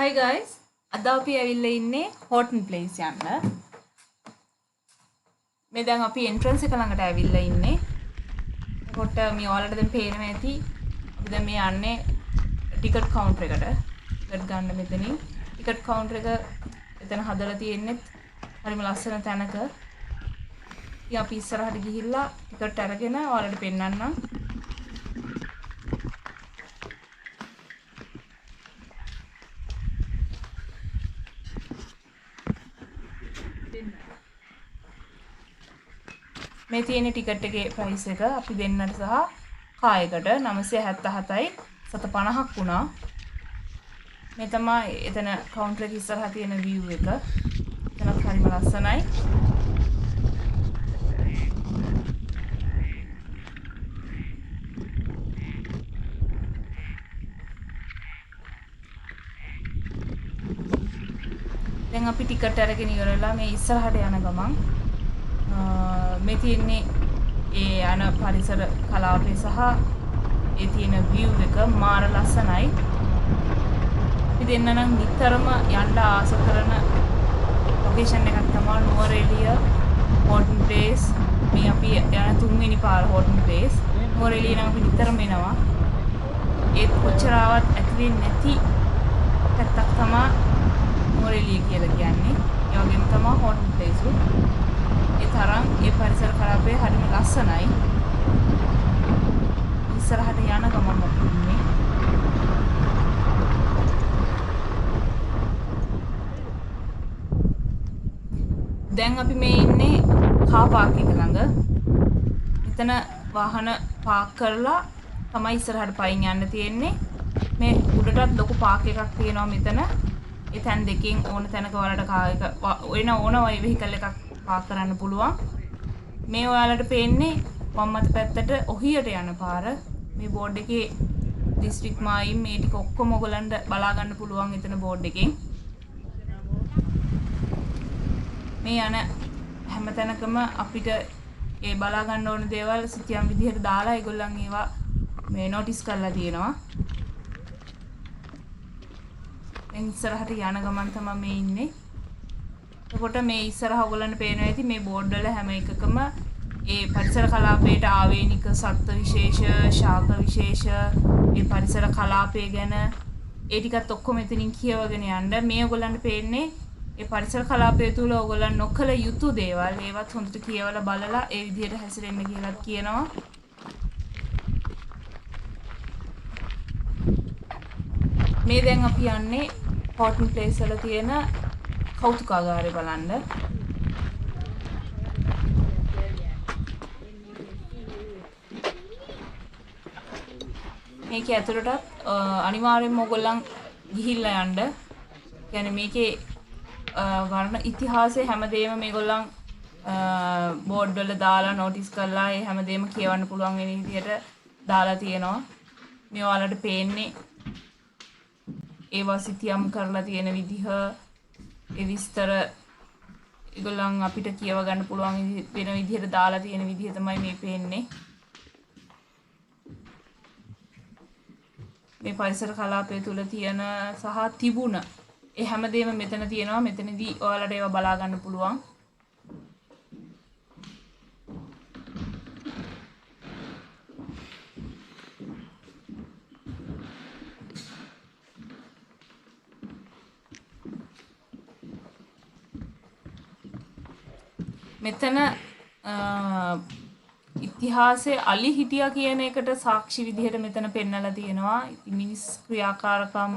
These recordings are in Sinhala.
Hi guys, අද අපි ඇවිල්ලා ඉන්නේ Horton place යන්න. මේ දැන් අපි entrance එක ළඟට ඇවිල්ලා ඉන්නේ. එතකොට මේ ඔයාලට දැන් පේනවා ඇති. අපි දැන් මේ යන්නේ ticket counter එකට. ටිකට් ගන්න මෙතනින්. ticket counter එක එතන හදලා තියෙන්නේ හරිම ලස්සන තැනක. ඉතින් අපි ඉස්සරහට ගිහිල්ලා ticket අරගෙන ඔයාලට පෙන්නන්නම්. මේ තියෙන ටිකට් එකේ ප්‍රයිස් එක අපි දෙන්නට සහ කායකට 977යි 750ක් වුණා. මේ තමයි එතන කවුන්ටර් එක ඉස්සරහා තියෙන view එක. එතනත් හරිම ලස්සනයි. දැන් අපි ටිකට් අරගෙන ඉවරලා මේ ඉස්සරහට යන ගමන් මේ තියෙන්නේ ඒ යන පරිසර කලාපය සහ ඒ තියෙන view එක මාර ලස්සනයි. අපි දෙන්න නම් නිතරම යන්න ආස කරන ලොකේෂන් එකක් තමයි නුවරඑළිය Horton place. මේ අපි යන තුන්වෙනි පාර Horton place. නුවරඑළිය නම් අපි නිතරම එනවා. ඒත් කොච්චරවත් ඇති වෙන්නේ නැති පැත්තක් තමයි නුවරඑළිය කියලා කියන්නේ. ඒ වගේම තමයි Horton place. ඒ තරම් ඒ පරිසර කලාපය හරිම ලස්සනයි. ඉස්සරහට යන ගමන් අපි ඉන්නේ. දැන් අපි මේ ඉන්නේ කාර් පාක් එක ළඟ. එතන වාහන පාක් කරලා තමයි ඉස්සරහට පයින් යන්න තියෙන්නේ. මේ උඩටත් ලොකු පාක් එකක් තියෙනවා මෙතන. ඒ තැන් දෙකෙන් ඕන තැනක ඔයාලට කාර් එක වෙන ඕන වෙහිකල් එකක් පාක් කරන්න පුළුවන්. මේ ඔයාලට පේන්නේ වම් අත පැත්තට ඔහියට යන පාර. මේ බෝඩ් එකේ දිස්ත්‍රික් මායිම් මේ ටික ඔක්කොම ඔයගලන්ට බලා ගන්න පුළුවන් එතන බෝඩ් එකෙන්. මේ යන හැම තැනකම අපිට ඒ බලා ගන්න ඕන දේවල් සිතියම් විදිහට දාලා ඒගොල්ලන් ඒවා මේ නොටිස් කරලා තියෙනවා. දැන් ඉස්සරහට යන ගමන් තමයි මේ ඉන්නේ. එතකොට මේ ඉස්සරහ ඔයගලන්ට පේනවා ඇති මේ බෝඩ් වල හැම එකකම ඒ පරිසර කලාපයට ආවේනික සත්ත්ව විශේෂ, ශාක විශේෂ, ඒ පරිසර කලාපය ගැන ඒ ටිකත් ඔක්කොම එතනින් කියවගෙන යන්න. මේ ඔයගලන්ට පේන්නේ ඒ පරිසර කලාපය තුල ඔයගලන් නොකල යුතු දේවල්. ඒවත් හොඳට කියවලා බලලා ඒ විදිහට හැසිරෙන්න කියලාත් කියනවා. මේ දැන් අපි යන්නේ Horton place වල තියෙන කෞතුකාගාරය බලන්න. මේකේ ඇතුළටත් අනිවාර්යෙන්ම ඔයගොල්ලන් ගිහිල්ලා යන්න. يعني මේකේ වර්ණ ඉතිහාසයේ හැමදේම මේගොල්ලන් බෝඩ් වල දාලා නොටිස් කරලා ඒ හැමදේම කියවන්න පුළුවන් වෙන විදිහට දාලා තියෙනවා. මේ ඔයාලට පේන්නේ ඒවා සිතියම් කරලා තියෙන විදිහ ඒ විස්තර ඒගොල්ලන් අපිට කියව ගන්න පුළුවන් වෙන විදිහට දාලා තියෙන විදිහ තමයි මේ පේන්නේ. මේ පරිසර කලාපය තුල තියෙන සහ තිබුණ ඒ හැමදේම මෙතන තියෙනවා. මෙතනදී ඔයාලට ඒවා බලා ගන්න පුළුවන්. මෙතන ඉතිහාසයේ අලි හිටියා කියන එකට සාක්ෂි විදිහට මෙතන පෙන්නලා තියෙනවා. මිනිස් ක්‍රියාකාරකම්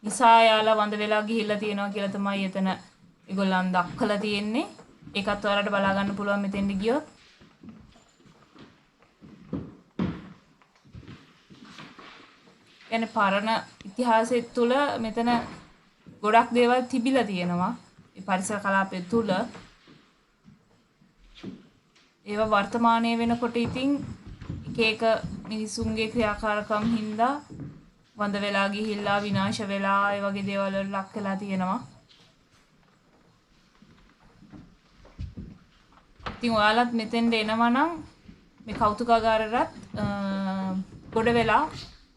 නිසා යාලා වඳ වෙලා ගිහිල්ලා තියෙනවා කියලා තමයි එතන ඒගොල්ලන් දක්වලා තියෙන්නේ. ඒකත් ඔයාලට බලා ගන්න පුළුවන් මෙතෙන්ට ගියොත්. يعني පරණ ඉතිහාසය තුළ මෙතන ගොඩක් දේවල් තිබිලා තියෙනවා. ඒ පරිසර කලාපය තුළ ඒවා වර්තමානයේ වෙනකොට ඉතින් එක එක මිනිසුන්ගේ ක්‍රියාකාරකම් හින්දා වඳ වෙලා ගිහිල්ලා විනාශ වෙලා ඒ වගේ දේවල් වල ලක් වෙලා තියෙනවා. ඉතින් ඔයාලත් මෙතෙන්ට එනවා නම් මේ කෞතුකාගාරයට ගොඩ වෙලා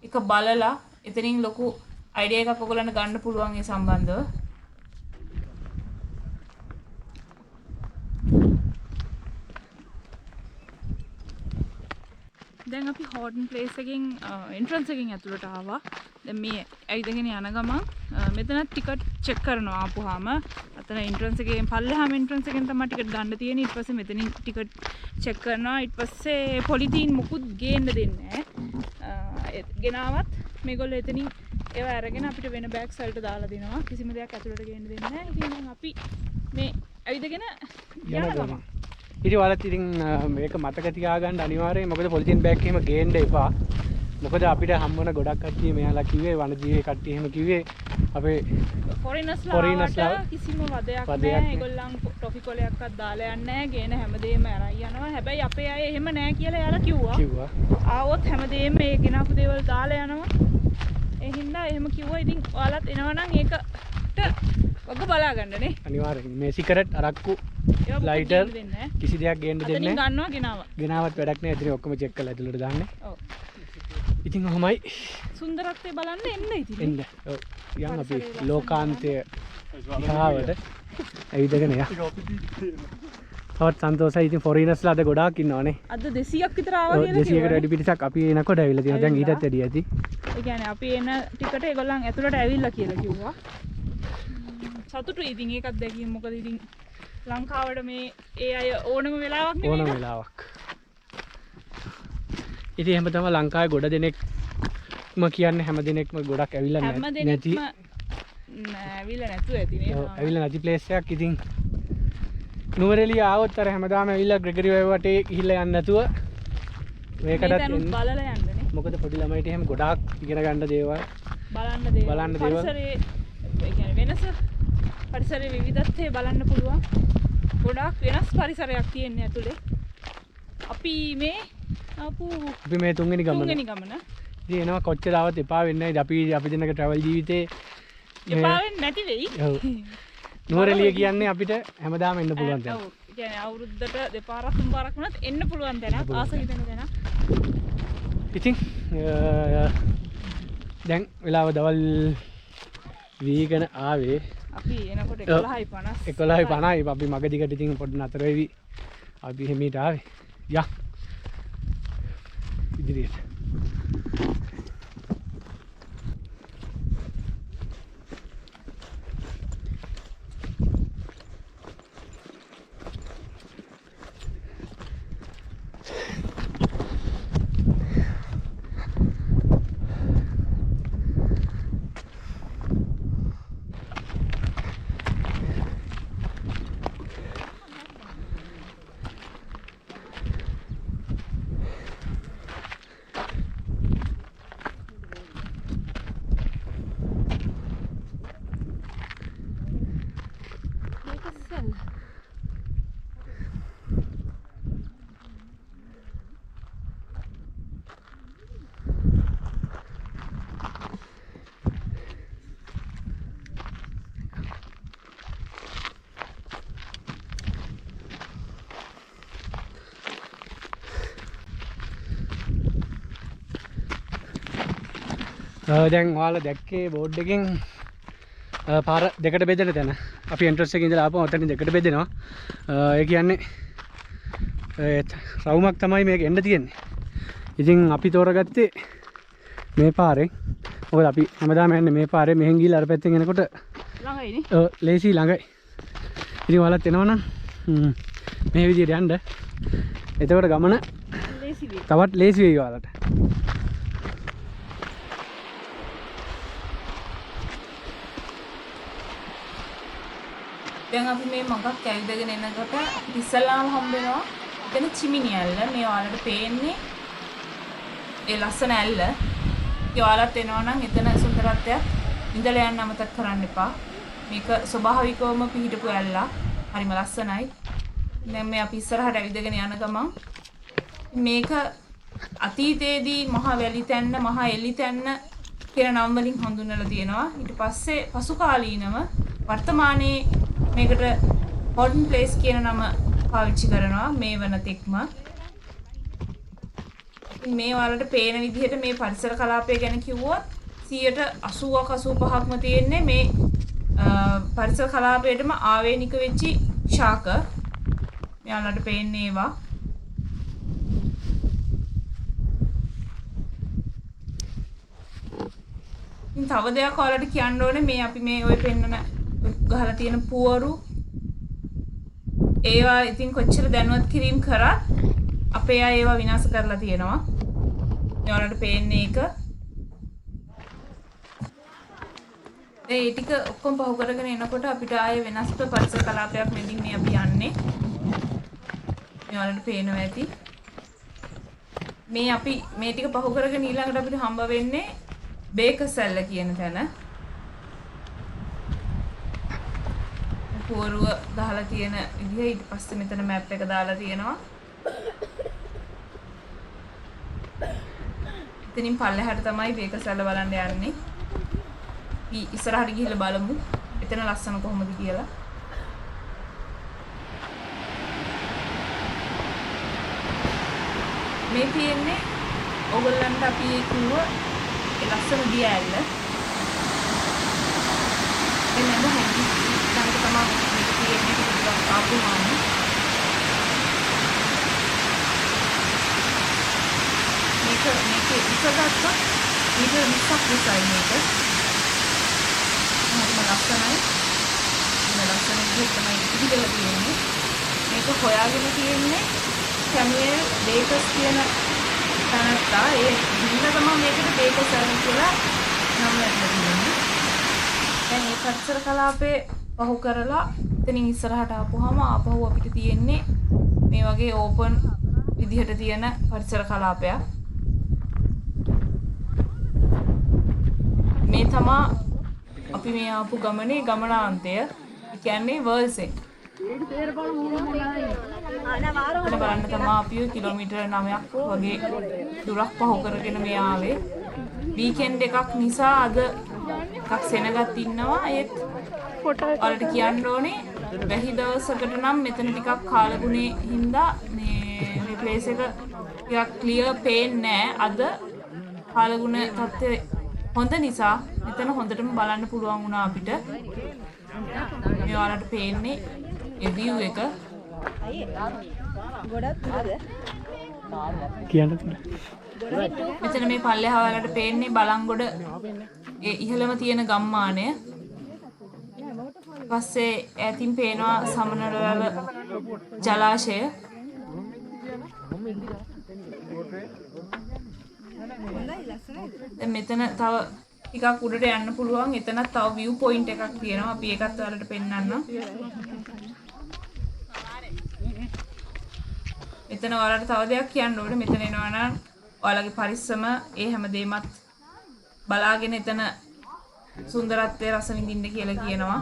එක බලලා එතනින් ලොකු අයිඩියා එකක් ඔයගොල්ලන්ට ගන්න පුළුවන් ඒ සම්බන්ධව. දැන් අපි හෝටන් ප්ලේස් එකකින් එන්ට්‍රන්ස් එකකින් ඇතුළට ආවා. දැන් මේ ඇවිදගෙන යන ගමන් මෙතන ටිකට් චෙක් කරනවා ආපුවාම. අතන එන්ට්‍රන්ස් එකෙන් පල්ලෙහාම එන්ට්‍රන්ස් එකෙන් තමයි ටිකට් ගන්න තියෙන්නේ. ඊට පස්සේ මෙතනින් ටිකට් චෙක් කරනවා. ඊට පස්සේ පොලිතීන් මුකුත් ගේන්න දෙන්නේ නැහැ. ගෙනාවත් මේගොල්ලෝ එතනින් ඒවා අරගෙන අපිට වෙන බෑග්ස් වලට දාලා දෙනවා. කිසිම දෙයක් ඇතුළට ගේන්න දෙන්නේ නැහැ. ඉතින් දැන් අපි මේ ඇවිදගෙන යන ගමන් ඉතින් ඔයාලත් ඉතින් මේක මතක තියාගන්න අනිවාර්යයෙන්. මොකද පොලිතින් බෑග් එහෙම ගේන්න එපා. මොකද අපිට හම්බ වෙන ගොඩක් කට්ටිය මෙයාලා කිව්වේ වනජීවී කට්ටිය එහෙම කිව්වේ අපේ ෆොරිනර්ස්ලාට කිසිම වදයක් නැහැ. ඒගොල්ලන් ටොෆි කොලයක්වත් දාලා යන්නේ නැහැ. ගේන හැමදේම අරන් යනවා. හැබැයි අපේ අය එහෙම නැහැ කියලා එයාලා කිව්වා. ආවොත් හැමදේම මේ ගෙනාපු දේවල් දාලා යනවා. ඒ හින්දා එහෙම කිව්වා. ඉතින් ඔයාලත් එනවනම් ඒකට වග බලා ගන්නනේ. අනිවාර්යයෙන් මේ සිගරට් අරක්කු ලයිටර් කිසි දෙයක් ගේන්න දෙන්නේ නැහැ. ගන්නවා ගෙනාවත් වැඩක් නැහැ. ඉතින් ඔක්කොම චෙක් කරලා ඇතුළට දාන්නේ. ඔව්. ඉතින් ඔහොමයි සුන්දරත්වය බලන්න එන්න ඉතින්. එන්න. ඔව්. යන් අපි ලෝකාන්තය දිහාවට ඇවිදගෙන යන්න. තවත් සන්තෝෂයි. ඉතින් ෆොරිනර්ස්ලා අද ගොඩාක් ඉන්නවනේ. අද 200ක් විතර ආවා කියලා කිව්වා. 200කට වැඩි පිරිසක් අපි එනකොට ඇවිල්ලා තියෙනවා. දැන් ඊටත් වැඩි ඇති. ඒ කියන්නේ අපි එන ටිකට ඒගොල්ලන් ඇතුළට ඇවිල්ලා කියලා කිව්වා. සතුටුයි ඉතින් ඒකත් දැකීම. මොකද ඉතින් ලංකාවට මේ ඒ අය ඕනම වෙලාවක් නෙමෙයි. ඕනම වෙලාවක්. ඉතින් එහෙම තමයි ලංකාවේ ගොඩ දෙනෙක්ම කියන්නේ හැම දෙනෙක්ම ගොඩක් ඇවිල්ලා නැති. ඇවිල්ලා නැතුව ඇති නේ. ඔව් ඇවිල්ලා නැති ප්ලේස් එකක්. ඉතින් නුවරඑළිය ආවොත් අර හැමදාම ඇවිල්ලා ග්‍රෙගරි වේව වටේ ගිහිල්ලා යන්න නැතුව මේකටත් බලලා යන්නනේ. මොකද පොඩි ළමයිට එහෙම ගොඩාක් ඉගෙන ගන්න දේවල් බලන්න දේවල් පරිසරයේ ඒ කියන්නේ වෙනස පරිසරයේ විවිධත්වය බලන්න පුළුවන්. ගොඩාක් වෙනස් පරිසරයක් තියෙන්නේ ඇතුලේ. අපි මේ තුන්වෙනි ගමන. ඉතින් එනවා කොච්චර ආවත් එපා වෙන්නේ නැහැ. අපි දෙන්නක ට්‍රැවල් ජීවිතේ එපා වෙන්නේ නැති වෙයි. ඔව්. නුවරඑළිය කියන්නේ අපිට හැමදාම එන්න පුළුවන් තැන. ඔව්. ඒ කියන්නේ අවුරුද්දට දෙපාරක් තුන් පාරක් වුණත් එන්න පුළුවන් තැනක්. ආස හිතෙන තැනක්. ඉතින් දැන් වෙලාව දවල් වීගෙන ආවේ. අපි එනකොට 11:50. 11:50 අපි මග දිගට ඉතින් පොඩ්ඩක් නතර වෙවි. අපි හිමීට ආවේ. යා. ඉදිරියට. දැන් ඔයාලා දැක්කේ බෝඩ් එකෙන් පාර දෙකට බෙදෙන තැන. අපි එන්ට්‍රන්ස් එකේ ඉඳලා ආපුවම ඔතන දෙකට බෙදෙනවා. ඒ කියන්නේ රවුමක් තමයි මේක එන්න තියෙන්නේ. ඉතින් අපි තෝරගත්තේ මේ පාරෙන්. මොකද අපි හැමදාම යන්නේ මේ පාරේ. මෙහෙන් ගිහලා අර පැත්තෙන් එනකොට ළඟයිනේ. ඔව් ලේසි ළඟයි. ඉතින් ඔයාලත් එනවනම් මේ විදිහට යන්න. එතකොට ගමන ලේසි වෙයි. තවත් ලේසි වෙයි ඔයාලට. දැන් අපි මේ මගක් ඇවිදගෙන එනකොට ඉස්සල්ලාම හම්බ වෙනවා එතන චිමිනි ඇල්ල. මේ ඔයාලට පේන්නේ ඒ ලස්සන ඇල්ල. ඒ ඔයාලත් එනවා නම් එතන සුන්දරත්වයක් ඉඳලා යන්න අමතක කරන්න එපා. මේක ස්වභාවිකවම පිහිටපු ඇල්ලක්. හරිම ලස්සනයි. දැන් මේ අපි ඉස්සරහට ඇවිදගෙන යන ගමන් මේක අතීතයේදී මහා වැලි තැන්න, මහා එලි තැන්න කියන නම් වලින් හඳුන්වලා තියෙනවා. ඊට පස්සේ පසු කාලීනව වර්තමානයේ මේකට හොටන් ප්ලේස් කියන නම පාවිච්චි කරනවා මේ වන තෙක්ම. මේ වලට පේන විදිහට මේ පරිසර කලාපය ගැන කිව්වොත් 80%ක් 85%ක්ම තියෙන්නේ මේ පරිසර කලාපයටම ආවේනික වෙච්චි ශාක. මෙයාලට පේන්නේ ඒවා. ඉතින් තව දෙයක් ඔයාලට කියන්න ඕනේ මේ අපි මේ ඔය පෙන්නන ගහලා තියෙන පුවරු ඒවා ඉතින් කොච්චර දැනුවත් කිරීම කරත් අපේ අය ඒවා විනාශ කරලා තියෙනවා. ඔයාලට පේන්නේ ඒක. ඒ ටික ඔක්කොම පහු කරගෙන එනකොට අපිට ආයේ වෙනස් පරිසර කලාපයක් මෙදින් මේ අපි යන්නේ. ඔයාලට පේනවා ඇති. මේ අපි මේ ටික පහු කරගෙන ඊළඟට අපිට හම්බ වෙන්නේ බේකසැල්ල කියන තැන. පුවරුව ගහලා තියෙන විදිහ ඊට පස්සේ මෙතන මැප් එක දාලා තියෙනවා. ඉතින් පල්ලෙහාට තමයි බේකසැල්ල බලන්න යන්නේ. අපි ඉස්සරහට ගිහිල්ලා බලමු. එතන ලස්සන කොහොමද කියලා. මේ තියෙන්නේ ඕගොල්ලන්ට අපි කිව්ව ඒ ලස්සන දිය ඇල්ල. එන්නම හැටි දැන් තමයි මේක තියෙන්නේ ටිකක් ආපුවාම. මේක ඉස්සරහට මීටර් 20ක් විතරයි මේක. හරිම ලස්සනයි. මේ ලස්සන විදිහට තමයි ඉදිරියලා තියෙන්නේ. මේක හොයාගෙන තියෙන්නේ සැමුවෙල් බේකර්ස් කියන තැනත්තා. ඒ හින්දා තමයි මේකට බේකර්ස් කියලා නම ලැබලා තියෙන්නේ. දැන් මේ පරිසර කලාපේ පහු කරලා එතනින් ඉස්සරහට ආපුවාම ආපහු අපිට තියෙන්නේ මේ වගේ ඕපන් විදිහට තියෙන පරිසර කලාපයක්. මේ තමා අපි මේ ආපු ගමනේ ගමනාන්තය. ඒ කියන්නේ වර්ල්ස් එක. බලන්න තමයි අපි කිලෝමීටර් 9ක් වගේ දුරක් පහු කරගෙන මේ ආවේ. වීකෙන්ඩ් එකක් නිසා අද එකක් සෙනගත් ඉන්නවා. ඒත් ඔයාලට කියන්න ඕනේ වැහි දවසකට නම් මෙතන ටිකක් කාලගුණේ හින්දා මේ ප්ලේස් එක ටිකක් ක්ලියර් පේන්නේ නැහැ. අද කාලගුණ තත්ත්වය හොඳ නිසා මෙතන හොඳටම බලන්න පුළුවන් වුණා අපිට. මේ ඔයාලට පේන්නේ ඒ view එක. ගොඩක් දුරද? කියන්න තුන. මෙතන මේ පල්ලෙහා ඔයාලට පේන්නේ බලංගොඩ ඒ ඉහළම තියෙන ගම්මානය. පස්සේ ඈතින් පේනවා සමනලවල ජලාශය. දැන් මෙතන තව ටිකක් උඩට යන්න පුළුවන්. එතනත් තව view point එකක් තියෙනවා. අපි ඒකත් ඔයාලට පෙන්නන්නම්. මෙතන ඔයාලට තව දෙයක් කියන්න ඕනේ. මෙතන එනවා නම් ඔයාලගේ පරිස්සම ඒ හැමදේමත් බලාගෙන එතන සුන්දරත්වයේ රස විඳින්න කියලා කියනවා.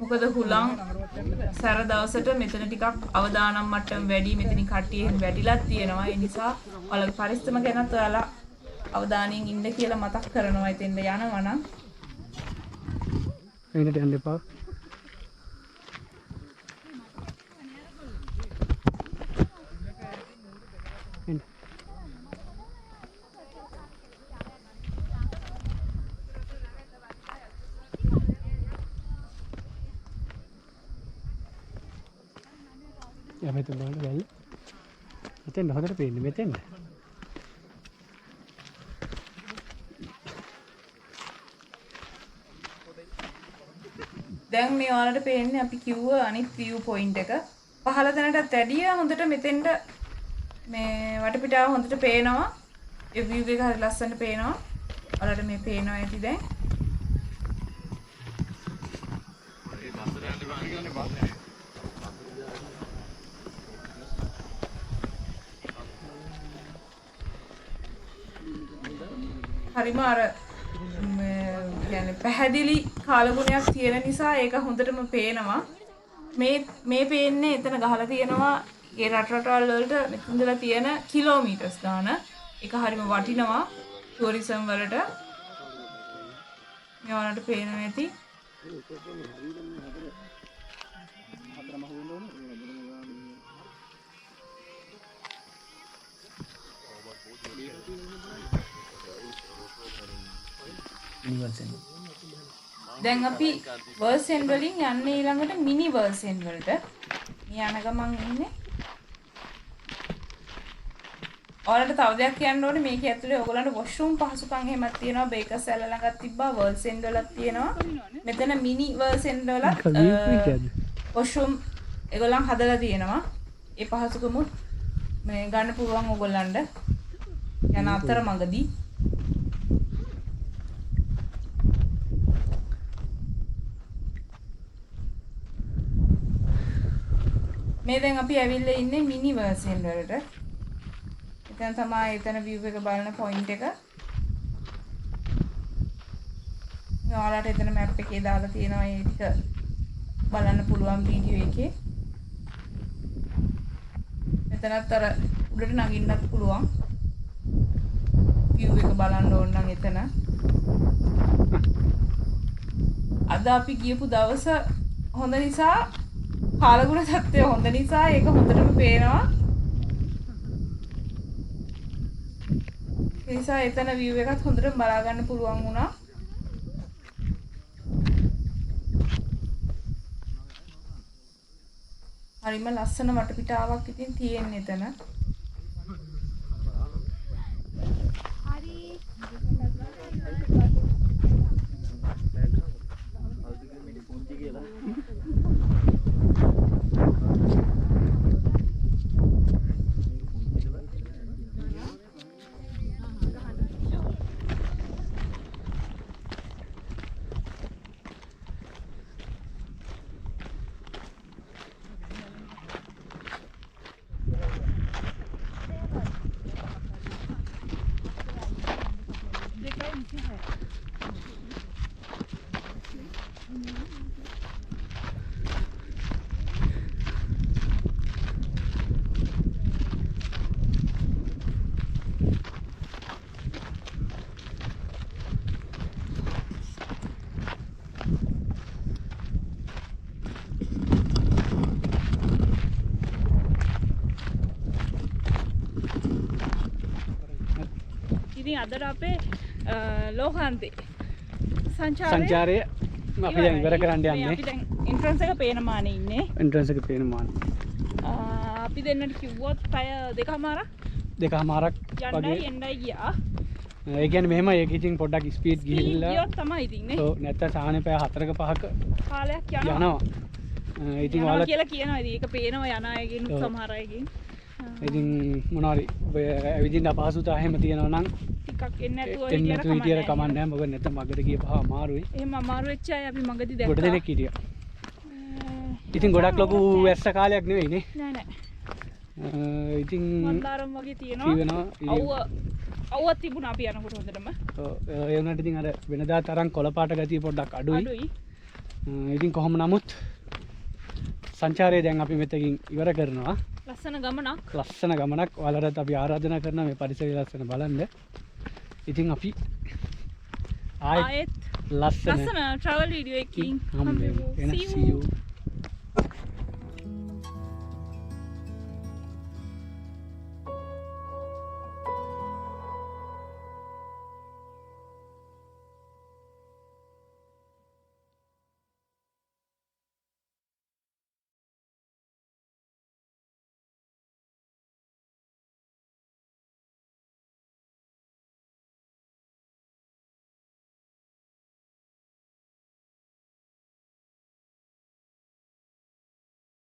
මොකද හුලං සැර දවසට මෙතන ටිකක් අවදානම් මට්ටම වැඩි. මෙතනින් කට්ටිය වැඩිලත් තියෙනවා. ඒ නිසා ඔයාලගේ පරිස්සම ගැනත් ඔයාලා අවධානයෙන් ඉන්න කියලා මතක් කරනවා. එතෙන්ද යනවා නම් එන්නට යන්න එපා. මෙතන බලන්න බැයි. මෙතෙන් හොඳට පේන්නේ මෙතෙන්. දැන් මේ ඔයාලට පේන්නේ අපි කිව්ව අනිත් view point එක. පහළ තැනටත් වැඩිය හොඳට මෙතෙන්ට මේ වටපිටාව හොඳට පේනවා. ඒ view එක හරි ලස්සනට පේනවා. ඔයාලට මේ පේනවා ඇති දැන්. හරිම අර يعني පැහැදිලි කාලගුණයක් තියෙන නිසා ඒක හොඳටම පේනවා. මේ පේන්නේ එතන ගහලා තියෙනවා ඒ රටවල් වලට මෙතනදලා තියෙන කිලෝමීටර්ස් ගාන. ඒක හරිම වටිනවා ටුවරිසම් වලට. මේ වලට පේනවා ඇති. යුනිවර්සල්. දැන් අපි වර්සන් වලින් යන්නේ ඊළඟට මිනි වර්සන් වලට. මේ යන ගමන් ඉන්නේ. ඔයාලට තව දෙයක් කියන්න ඕනේ මේක ඇතුලේ ඔයගොල්ලන්ට වොෂ්රූම් පහසුකම් එහෙමත් තියෙනවා. බේකර්ස් සැල ළඟත් තිබ්බා වර්සන් වලක් තියෙනවා. මෙතන මිනි වර්සන් වලත් වොෂ්රූම් ඒගොල්ලන් හදලා තියෙනවා. ඒ පහසුකමුත් මේ ගන්න පුළුවන් ඔයගොල්ලන්ට යන අතරමඟදී. මේ දැන් අපි ඇවිල්ලා ඉන්නේ මිනි වර්සන් වලට. එතන තමයි එතන view එක බලන point එක. ඔයාලට එතන map එකේ දාලා තියෙනවා ඒ ටික බලන්න පුළුවන් වීඩියෝ එකේ. මෙතනත් අර උඩට නගින්නත් පුළුවන්. view එක බලන්න ඕන නම් එතන. අද අපි ගියපු දවස හොඳ නිසා කාලගුණ තත්ත්වය හොඳ නිසා ඒක හොඳටම පේනවා. ඒ නිසා එතන view එකත් හොඳට බලා ගන්න පුළුවන් වුණා. හරිම ලස්සන වටපිටාවක් ඉතින් තියෙන්නේ එතන. ඉතින් අදට අපේ ලෝකාන්තේ සංචාරය අපි දැන් ඉවර කරන්න යන්නේ. අපි දැන් එන්ට්‍රන්ස් එක පේන මානේ ඉන්නේ. එන්ට්‍රන්ස් එක පේන මානේ. අපි දෙන්නට කිව්වොත් පැය දෙකමාරක් වගේ යන්නයි ගියා. ඒ කියන්නේ මෙහෙම ඒක ඉතින් පොඩ්ඩක් ස්පීඩ් ගිහිල්ලා ගියොත් තමයි ඉතින් නේ. ඔව් නැත්තම් සාහනේ පැය 4ක 5ක කාලයක් යනවා. ඉතින් ඔයාලා කියලා කියනවා. ඉතින් ඒක පේනවා යන අයගෙන් සමහර අයගෙන්. ඉතින් මොනවාරි ඇවිදින්න අපහසුතාව එහෙම තියෙනවා නම් ටිකක් එන්න නැතුව හිටියර කමක් නැහැ. මොකද නැත්නම් මගට ගියපහම අමාරුයි. එහෙම අමාරු වෙච්ච අය අපි මගදී දැක්කා. ගොඩ දෙනෙක් හිටියා. ඉතින් ගොඩක් ලොකු වැස්ස කාලයක් නෙවෙයි නේ. නෑ. ඉතින් මන්දාරම් වගේ තියෙනවා. අවුවත් තිබුණා අපි යනකොට හොඳටම. ඔව් ඒ වුණාට ඉතින් අර වෙනදා තරම් කොළපාට ගතිය පොඩ්ඩක් අඩුයි. ඉතින් කොහොම නමුත් සංචාරය දැන් අපි මෙතකින් ඉවර කරනවා. ලස්සන ගමනක්. ඔයාලටත් අපි ආරාධනා කරනවා මේ පරිසරය ලස්සන බලන්න. ඉතින් අපි ආයෙත් ලස්සන travel video එකකින් හම්බෙමු. See you.